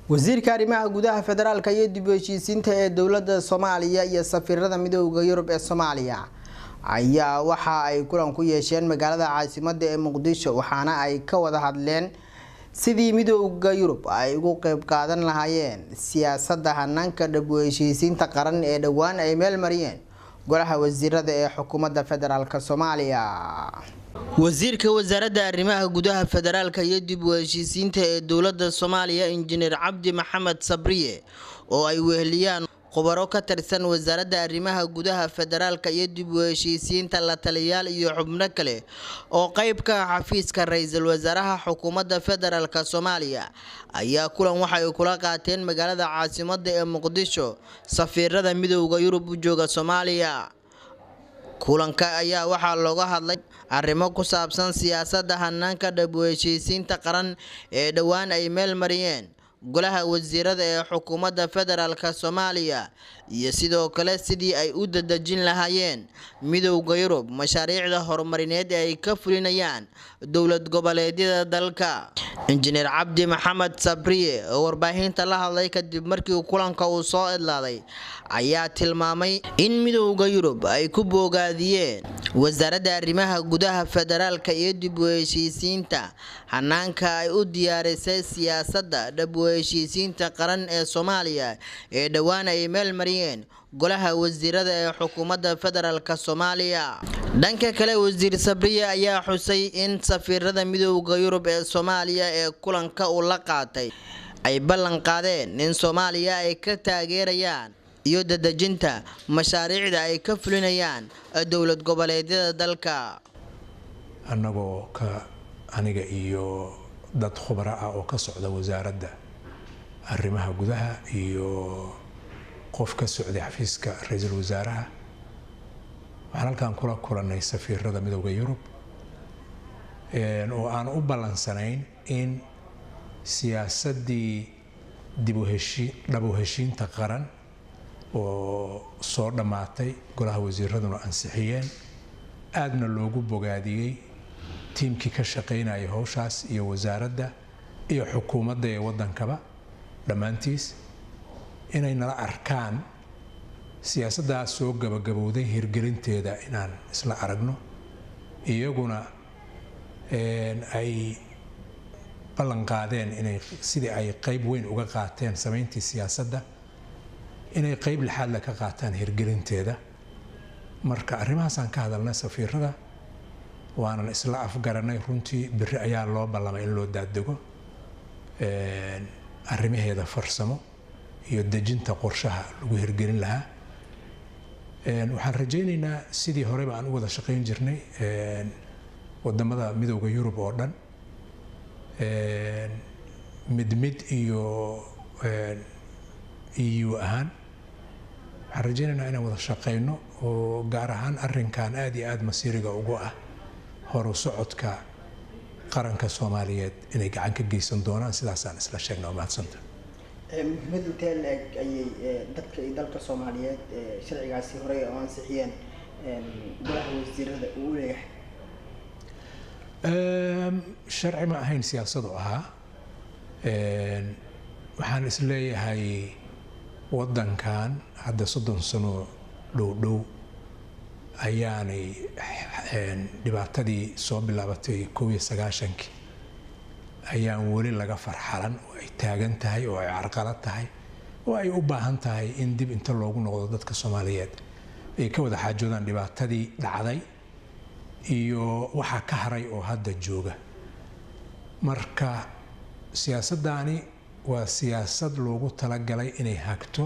wasiirka arrimaha gudaha federaalka iyo dib u heshiisiinta ee dowladda Soomaaliya iyo safiirada midowga Yurub ee Soomaaliya ayaa waxa ay kulan ku yeesheen magaalada caasimadda ee Muqdisho waxaana ay ka wada hadleen sidii midowga Yurub ay uga qayb qaadan lahaayeen siyaasadda hanaanka dib u heshiisiinta qaran ee dhawaan ay meel mariyeen golaha wasiirada ee xukuumadda federaalka Soomaaliya. wasiirka wasaaradda arrimaha gudaha federaalka iyo dib u heshiisiinta ee dowladda Soomaaliya injineer Cabdi Maxamed Sabriye oo ay weheliyaan khubaro ka tirsan wasaaradda arrimaha gudaha federaalka iyo dib u heshiisiinta la taliyaal iyo xubno kale oo qayb ka ah xafiiska ra'iisul wasaaraha xukuumadda federaalka Soomaaliya ayaa kulan waxa ay kula qaateen magaalada caasimadda ee Muqdisho safiirada midowga Yurub u jooga Soomaaliya. kulanka ayaa waxaa looga hadlay arrimo ku saabsan siyaasadda hanaanka dib u heshiisiinta qaran ee dhawaan ay meel mariyeen golaha wasiirada ee xukuumadda federaalka Soomaaliya iyo sidoo kale sidii ay u dadajin lahaayeen midowga Yurub mashaariicda horumarineed ee ay ka fulinayaan dowlad goboleedyada dalka. injineer Cabdi Maxamed Sabriye oo warbaahinta la hadlay kadib markii kulanka uu soo idlaaday ayaa tilmaamay in midowga Yurub ay ku bogaadiyeen wasaaradda arrimaha gudaha federaalka iyo dib u heshiisiinta hanaanka ay u diyaarisay siyaasadda dib u heshiisiinta qaran ee Soomaaliya ee dhawaan ay meel mariyeen golaha wasiirada ee xukuumadda federaalka Soomaaliya. dhanka kale wasiir Sabriye ayaa xusay in safiirada midowga Yurub ee Soomaaliya ee kulanka uu la qaatay ay ballan qaadeen in Soomaaliya ay ka taageerayaan iyo dadajinta mashaariicda ay ka fulinayaan dowlad goboleedyada dalka. annagoo aniga iyo dad khubaro ah oo ka socda wasaaradda arrimaha gudaha iyo qof ka socday xafiiska ra'iisul wasaaraha waxaan halkan kula kulanay safiirada midowga Yurub oo aan u balansanayn in siyaasadii dib u heshiinta qaran oo soo dhamaatay golaha wasiiraduna ansixiyeen aadna loogu bogaadiyay tiimkii ka shaqeynaya hawshaas iyo wasaaradda iyo xukuumadda ee wadankaba dhammaantiis inay nala arkaan siyaasaddaas soo gabagabowday hirgelinteeda inaan isla aragno iyaguna ay ballan qaadeen inay sidii ay qayb weyn uga qaateen samayntii siyaasadda inay qayb lixaad la ka qaataan hirgelinteeda. marka arrimahaasaan ka hadalnay safiirada waanan isla afgaranay runtii biri ayaa loo ballamay in loo daadego arrimaheeda farsamo iyo dejinta qorshaha lagu hirgelin lahaa. waxaan rajaynaynaa sidii horeba aan u wada shaqayn jirnay wadamada midowga Yurub oo dhan mid iyo EU ahaan waxaan rajaynaynaa inaan wada shaqayno oo gaar ahaan arrinkan aad iyo aad masiiriga ugu ah horu socodka qaranka Soomaaliyeed inay gacan ka geysan doonaan sidaasaan isla sheegnaa. mahadsantahay. muhiimada intee leeg ayay dadka iyo dalka Soomaaliyeed sharcigaasi hore oo ansixiyeen golaha wasiirada uu leeyahay? sharci ma ahayn siyaasadu ahaa. waxaan is leeyahay wadankan hadda 30 sano dhow ayaanay dhibaatadii soo bilaabatay 1990 ayaan weli laga farxalan oo ay taagan tahay oo ay carqalad tahay oo ay u baahan tahay in dib inta loogu noqdo dadka Soomaaliyeed ay ka wada xaajoodaan dhibaatadii dhacday iyo waxa ka haray oo hadda jooga. marka siyaasaddaani waa siyaasad loogu talagalay inay hagto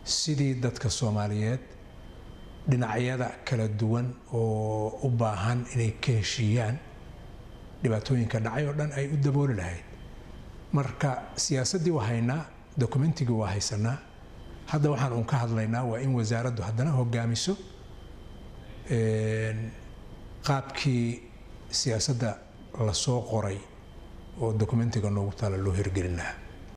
sidii dadka Soomaaliyeed dhinacyada kala duwan oo u baahan inay ka heshiiyaan dhibaatooyinka dhacay oo dhan ay u dabooli lahayd. marka siyaasaddii waa haynaa, dokumentigii waa haysanaa, hadda waxaan ka hadlaynaa waa in wasaaraddu haddana hogaamiso qaabkii siyaasadda la soo qoray oo dokumentiga noogu taala loo hirgelin lahaa.